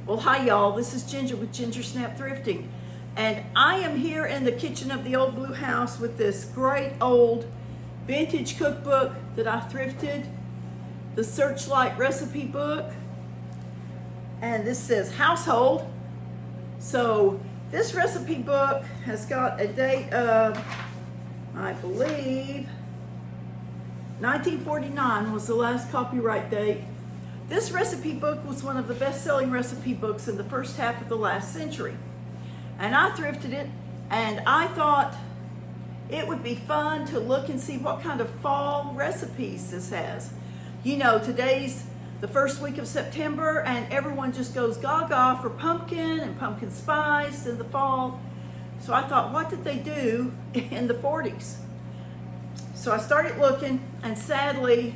Well, hi y'all, this is Ginger with Ginger Snap Thrifting, and I am here in the kitchen of the old blue house with this great old vintage cookbook that I thrifted, the Searchlight recipe book, and this says household. So this recipe book has got a date of, I believe, 1949 was the last copyright date. This recipe book was one of the best-selling recipe books in the first half of the last century. And I thrifted it, and I thought it would be fun to look and see what kind of fall recipes this has. You know, today's the first week of September, and everyone just goes gaga for pumpkin and pumpkin spice in the fall. So I thought, what did they do in the 40s? So I started looking, and sadly,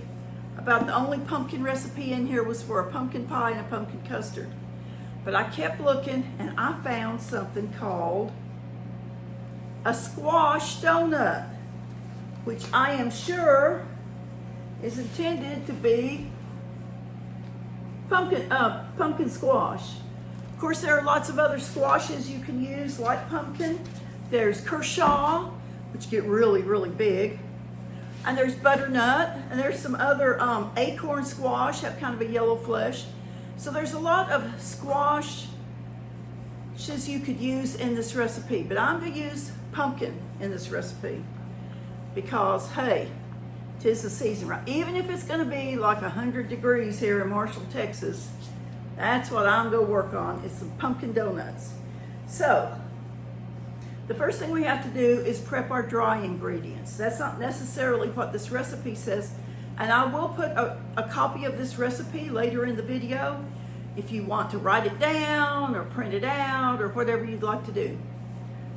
about the only pumpkin recipe in here was for a pumpkin pie and a pumpkin custard. But I kept looking, and I found something called a squash donut, which I am sure is intended to be pumpkin squash. Of course, there are lots of other squashes you can use like pumpkin. There's Kershaw, which get really, really big. And there's butternut, and there's some other acorn squash, have kind of a yellow flesh. So there's a lot of squashes you could use in this recipe, but I'm gonna use pumpkin in this recipe because, hey, 'tis the season, right? Even if it's gonna be like 100 degrees here in Marshall, Texas, that's what I'm gonna work on, is some pumpkin donuts. So, the first thing we have to do is prep our dry ingredients. That's not necessarily what this recipe says, and I will put a copy of this recipe later in the video if you want to write it down or print it out or whatever you'd like to do.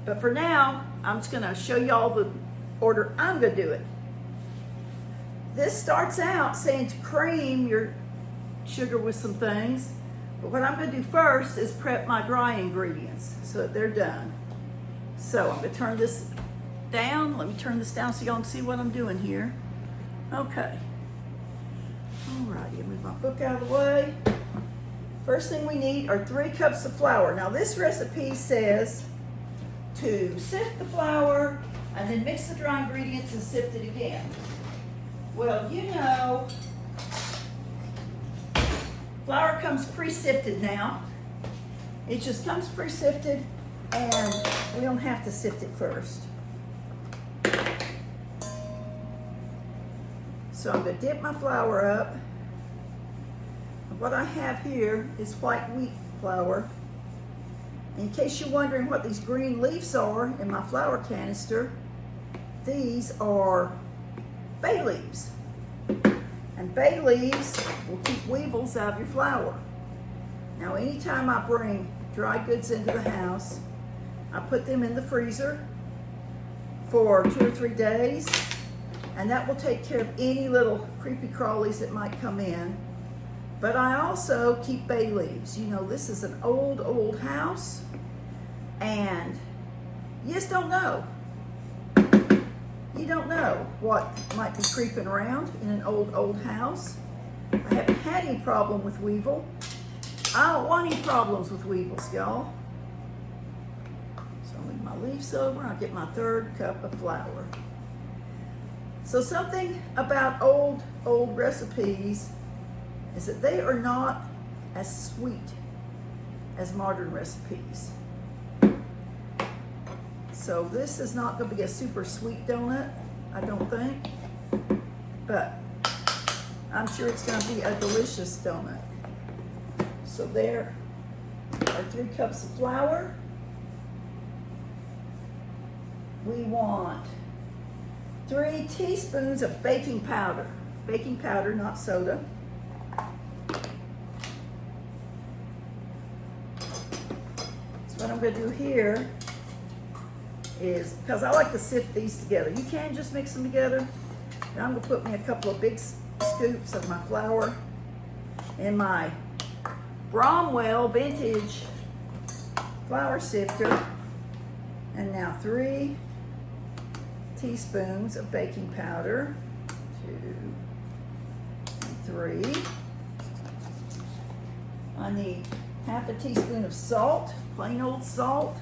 But for now, I'm just gonna show y'all the order I'm gonna do it. This starts out saying to cream your sugar with some things, but what I'm gonna do first is prep my dry ingredients so that they're done. So I'm gonna turn this down. Let me turn this down so y'all can see what I'm doing here. Okay. Alrighty, move my book out of the way. First thing we need are 3 cups of flour. Now this recipe says to sift the flour and then mix the dry ingredients and sift it again. Well, you know, flour comes pre-sifted now. It just comes pre-sifted, and we don't have to sift it first. So I'm going to dip my flour up. What I have here is white wheat flour. In case you're wondering what these green leaves are in my flour canister, these are bay leaves. And bay leaves will keep weevils out of your flour. Now anytime I bring dry goods into the house, I put them in the freezer for 2 or 3 days, and that will take care of any little creepy crawlies that might come in. But I also keep bay leaves. You know, this is an old, old house, and you just don't know. You don't know what might be creeping around in an old, old house. I haven't had any problem with weevil. I don't want any problems with weevils, y'all. So I'll leave my leaves over, and I'll get my 3rd cup of flour. So something about old recipes is that they are not as sweet as modern recipes. So this is not going to be a super sweet donut, I don't think, but I'm sure it's going to be a delicious donut. So there are 3 cups of flour. We want 3 teaspoons of baking powder. Baking powder, not soda. So what I'm going to do here is, because I like to sift these together. You can just mix them together. Now I'm going to put me a couple of big scoops of my flour in my Bromwell vintage flour sifter. And now 3 teaspoons of baking powder. 2 and 3. I need half a teaspoon of salt, plain old salt,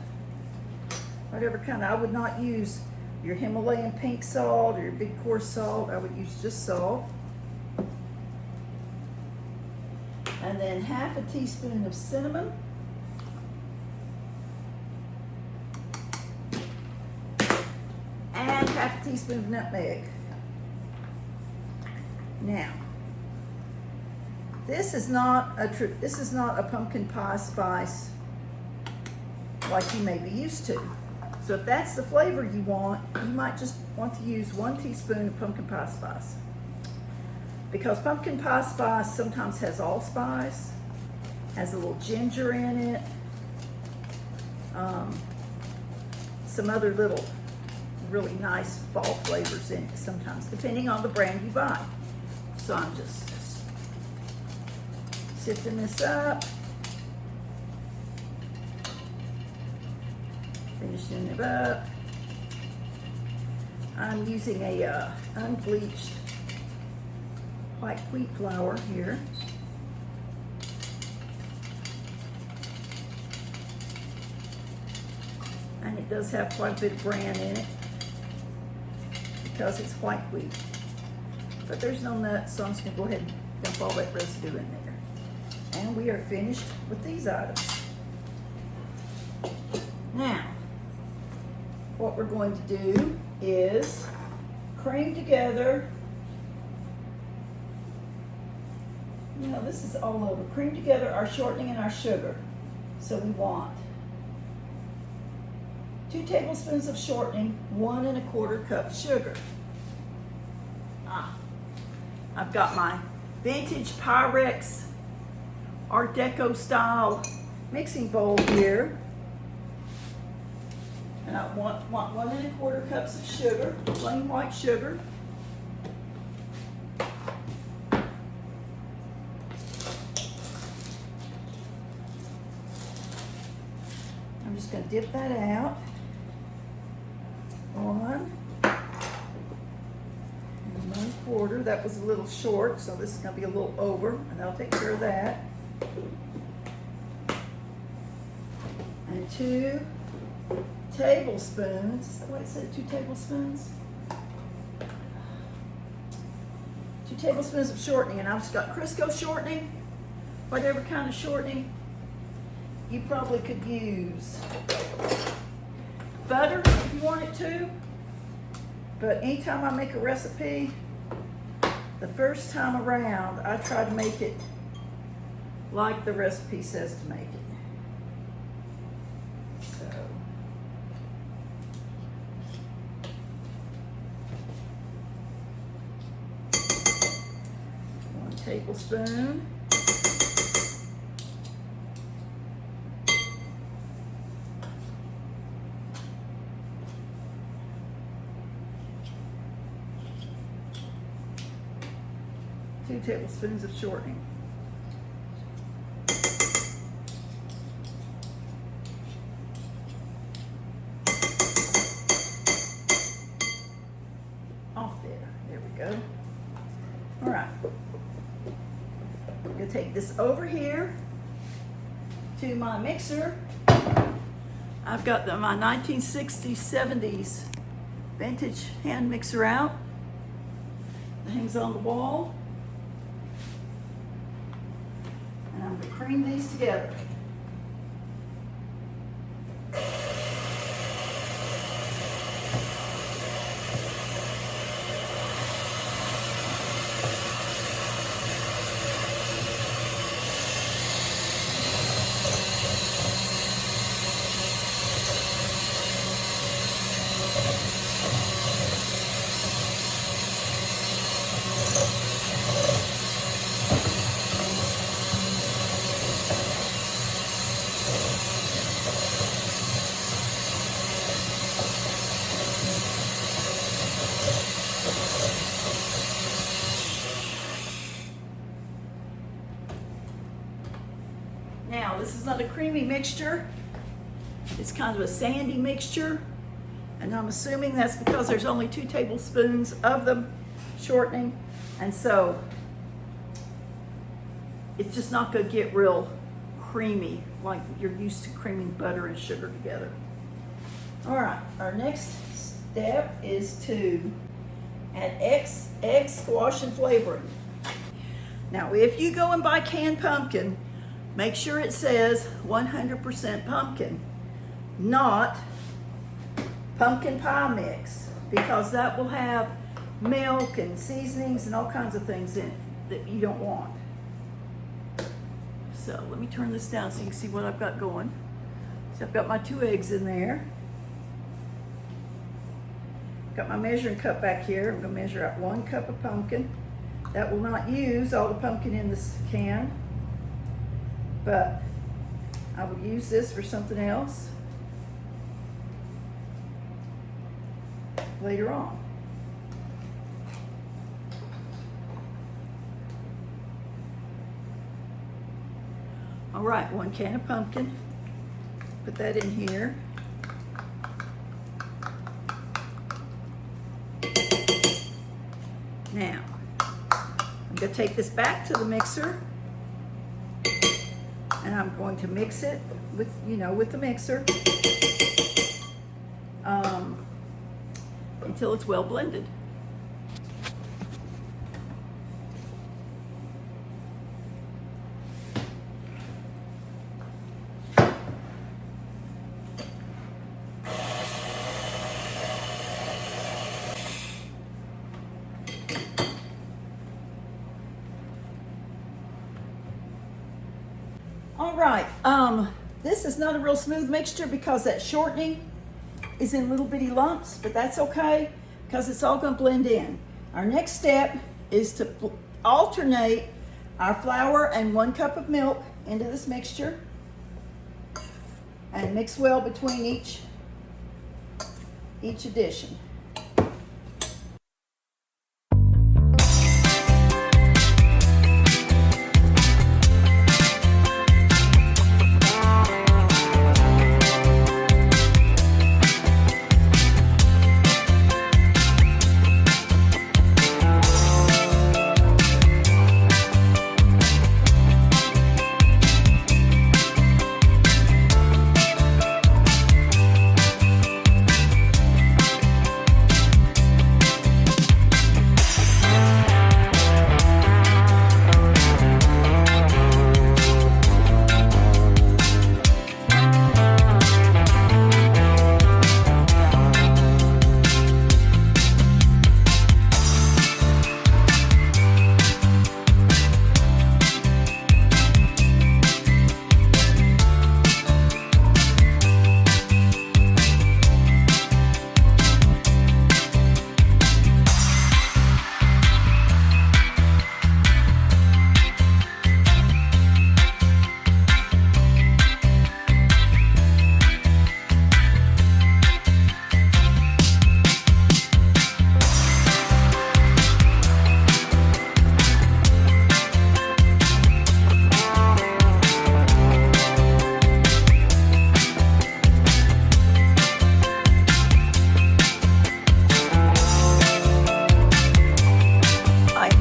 whatever kind. I would not use your Himalayan pink salt or your big coarse salt. I would use just salt. And then half a teaspoon of cinnamon. And half a teaspoon of nutmeg. Now, this is not a pumpkin pie spice like you may be used to. So if that's the flavor you want, you might just want to use 1 teaspoon of pumpkin pie spice. Because pumpkin pie spice sometimes has allspice, has a little ginger in it, some other little really nice fall flavors in it sometimes, depending on the brand you buy. So I'm just sifting this up, finishing it up. I'm using a unbleached white wheat flour here. And it does have quite a bit of bran in it because it's white wheat. But there's no nuts, so I'm just gonna go ahead and dump all that residue in there. And we are finished with these items. Now, what we're going to do is cream together. You know, this is all over. Cream together our shortening and our sugar. So we want 2 tablespoons of shortening, 1 1/4 cup sugar. I've got my vintage Pyrex Art Deco style mixing bowl here. And I want 1 1/4 cups of sugar, plain white sugar. I'm just going to dip that out. 1 1/4. That was a little short, so this is going to be a little over, and I'll take care of that. And 2 tablespoons. Is that what it said? 2 tablespoons? 2 tablespoons of shortening, and I've just got Crisco shortening, whatever kind of shortening. You probably could use butter if you wanted to, but anytime I make a recipe, the first time around, I try to make it like the recipe says to make it. So, 1 tablespoon. Two tablespoons of shortening. Off there. There we go. All right. I'm going to take this over here to my mixer. I've got my 1960s, 70s vintage hand mixer out. It hangs on the wall. And I'm going to cream these together. Now, this is not a creamy mixture. It's kind of a sandy mixture. And I'm assuming that's because there's only 2 tablespoons of the shortening. And so it's just not going to get real creamy, like you're used to creaming butter and sugar together. All right, our next step is to add egg, squash, and flavoring. Now, if you go and buy canned pumpkin, make sure it says 100% pumpkin, not pumpkin pie mix, because that will have milk and seasonings and all kinds of things in it that you don't want. So let me turn this down so you can see what I've got going. So I've got my 2 eggs in there. Got my measuring cup back here. I'm going to measure out 1 cup of pumpkin. That will not use all the pumpkin in this can, but I will use this for something else later on. All right, 1 can of pumpkin. Put that in here. Now, I'm going to take this back to the mixer, and I'm going to mix it with, with the mixer until it's well blended. All right, this is not a real smooth mixture because that shortening is in little bitty lumps, but that's okay because it's all gonna blend in. Our next step is to alternate our flour and 1 cup of milk into this mixture and mix well between each addition.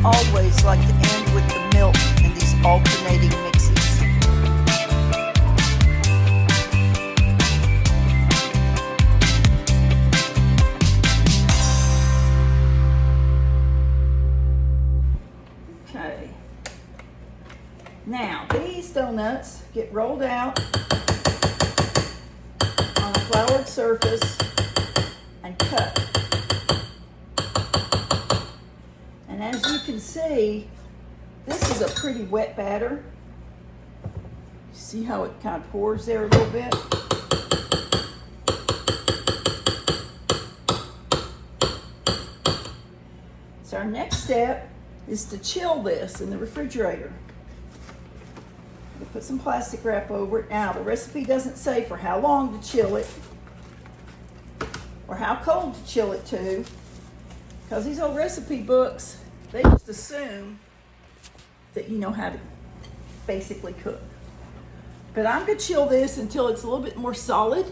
Always like to end with the milk in these alternating mixes. Okay. Now, these donuts get rolled out on a floured surface and cut. And as you can see, this is a pretty wet batter. See how it kind of pours there a little bit? So our next step is to chill this in the refrigerator. We'll put some plastic wrap over it. Now, the recipe doesn't say for how long to chill it or how cold to chill it to, because these old recipe books, they just assume that you know how to basically cook. But I'm gonna chill this until it's a little bit more solid,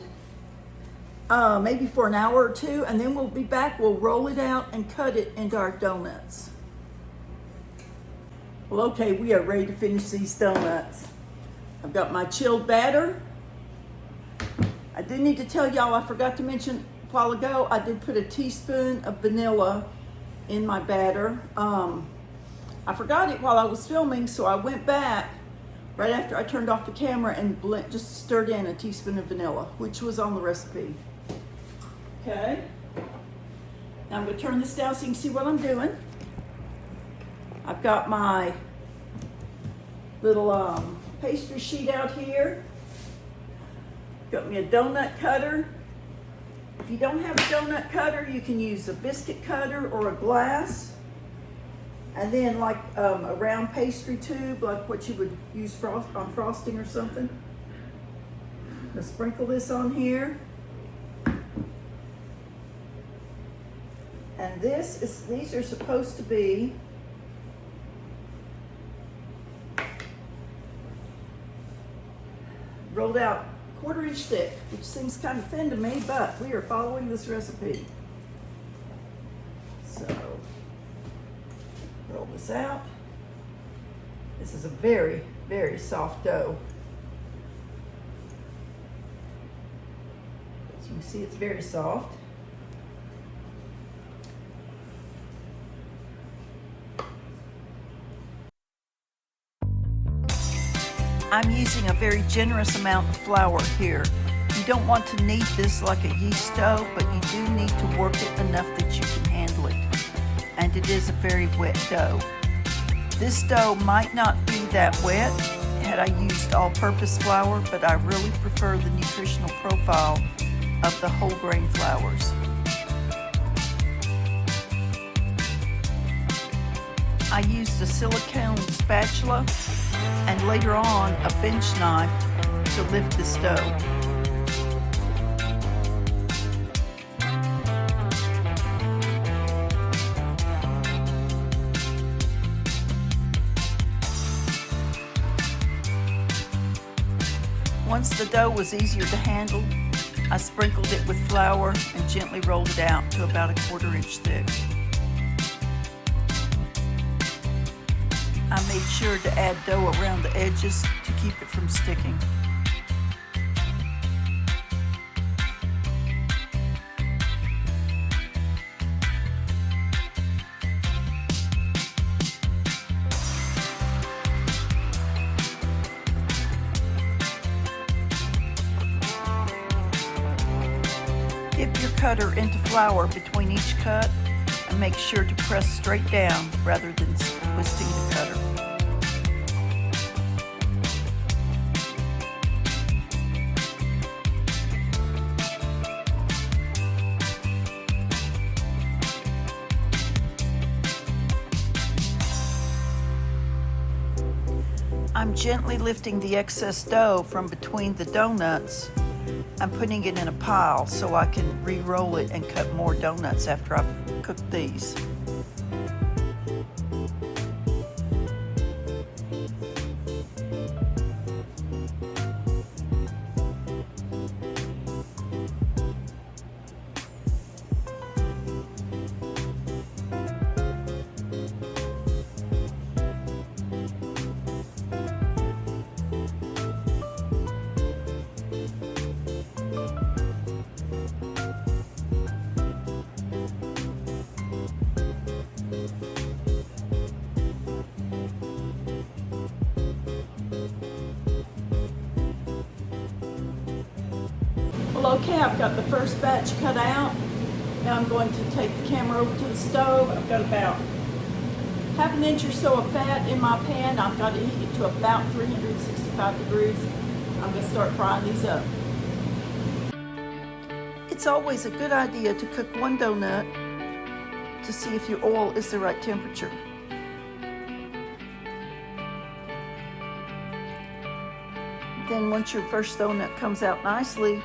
maybe for an hour or 2, and then we'll be back, we'll roll it out and cut it into our donuts. Well, okay, we are ready to finish these donuts. I've got my chilled batter. I did need to tell y'all, I forgot to mention a while ago, I did put a teaspoon of vanilla in my batter. I forgot it while I was filming, so I went back right after I turned off the camera and just stirred in a teaspoon of vanilla, which was on the recipe. Okay. Now I'm going to turn this down so you can see what I'm doing. I've got my little pastry sheet out here. Got me a donut cutter. If you don't have a donut cutter, you can use a biscuit cutter or a glass. And then like a round pastry tube, like what you would use on frosting or something. I'm gonna sprinkle this on here. And these are supposed to be rolled out 1/4 inch thick, which seems kind of thin to me, but we are following this recipe. So, roll this out. This is a very, very soft dough. As you can see, it's very soft. I'm using a very generous amount of flour here. You don't want to knead this like a yeast dough, but you do need to work it enough that you can handle it. And it is a very wet dough. This dough might not be that wet had I used all-purpose flour, but I really prefer the nutritional profile of the whole grain flours. I used a silicone spatula and later on a bench knife to lift this dough. Once the dough was easier to handle, I sprinkled it with flour and gently rolled it out to about a 1/4 inch thick. I made sure to add dough around the edges to keep it from sticking. Dip your cutter into flour between each cut and make sure to press straight down rather than twisting the cutter. I'm gently lifting the excess dough from between the donuts and putting it in a pile so I can re-roll it and cut more donuts after I've cooked these. Well, okay, I've got the first batch cut out. Now I'm going to take the camera over to the stove. I've got about 1/2 inch or so of fat in my pan. I've got to heat it to about 365 degrees. I'm going to start frying these up. It's always a good idea to cook one donut to see if your oil is the right temperature. Then once your first donut comes out nicely,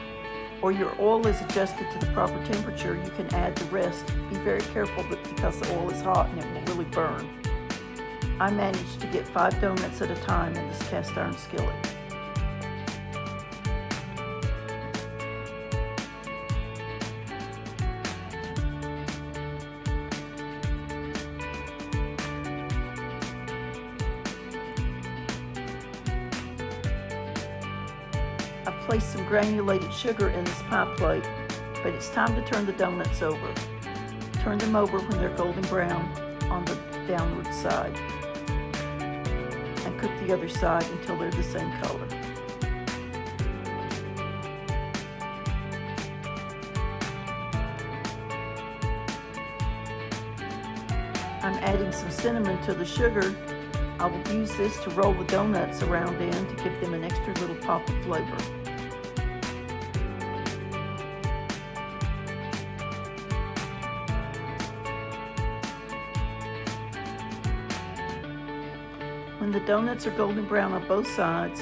or your oil is adjusted to the proper temperature, you can add the rest. Be very careful because the oil is hot and it will really burn. I managed to get 5 donuts at a time in this cast iron skillet. placed some granulated sugar in this pie plate, but it's time to turn the donuts over. Turn them over when they're golden brown on the downward side, and cook the other side until they're the same color. I'm adding some cinnamon to the sugar. I will use this to roll the donuts around in to give them an extra little pop of flavor. When the donuts are golden brown on both sides,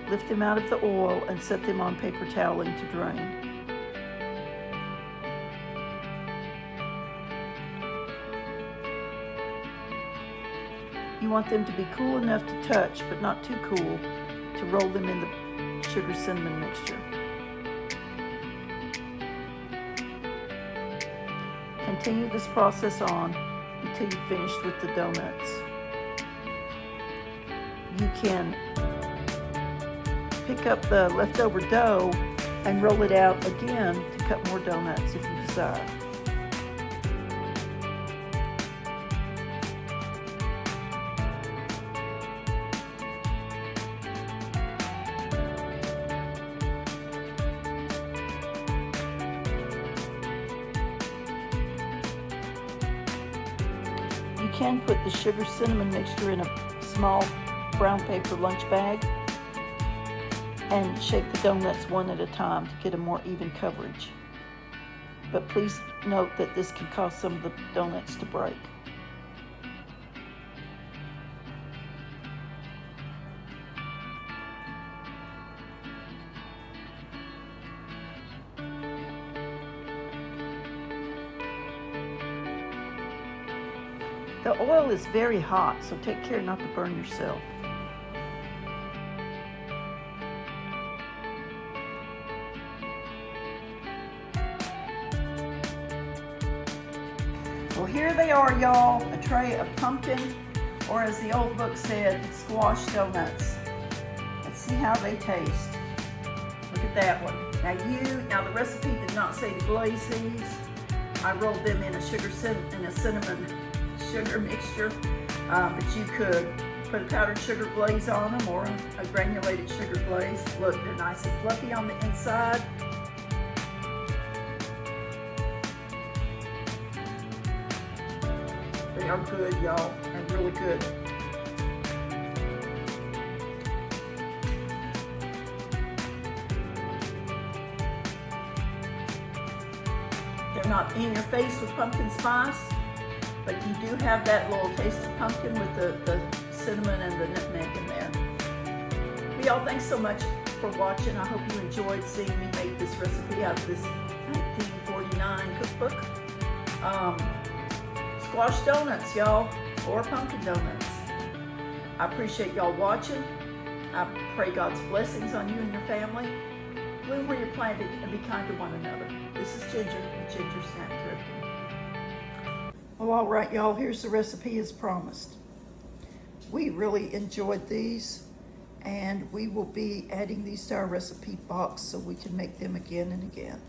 lift them out of the oil and set them on paper toweling to drain. You want them to be cool enough to touch, but not too cool, to roll them in the sugar cinnamon mixture. Continue this process on until you've finished with the donuts. You can pick up the leftover dough and roll it out again to cut more donuts if you desire. You can put the sugar cinnamon mixture in a small brown paper lunch bag and shake the donuts one at a time to get a more even coverage. But please note that this can cause some of the donuts to break. The oil is very hot, so take care not to burn yourself. Well, here they are, y'all, a tray of pumpkin, or as the old book said, squash donuts. Let's see how they taste. Look at that one. Now the recipe did not say to glaze these. I rolled them in a cinnamon sugar mixture, but you could put a powdered sugar glaze on them or a granulated sugar glaze. Look, they're nice and fluffy on the inside. They are good, y'all. They're really good. They're not in your face with pumpkin spice, but you do have that little taste of pumpkin with the cinnamon and the nutmeg in there. Well, y'all, thanks so much for watching. I hope you enjoyed seeing me make this recipe out of this 1949 cookbook. Squash donuts, y'all, or pumpkin donuts. I appreciate y'all watching. I pray God's blessings on you and your family. Bloom where you're planted and be kind to one another. This is Ginger with Ginger Snack Thrifting. Well, all right, y'all, here's the recipe as promised. We really enjoyed these, and we will be adding these to our recipe box so we can make them again and again.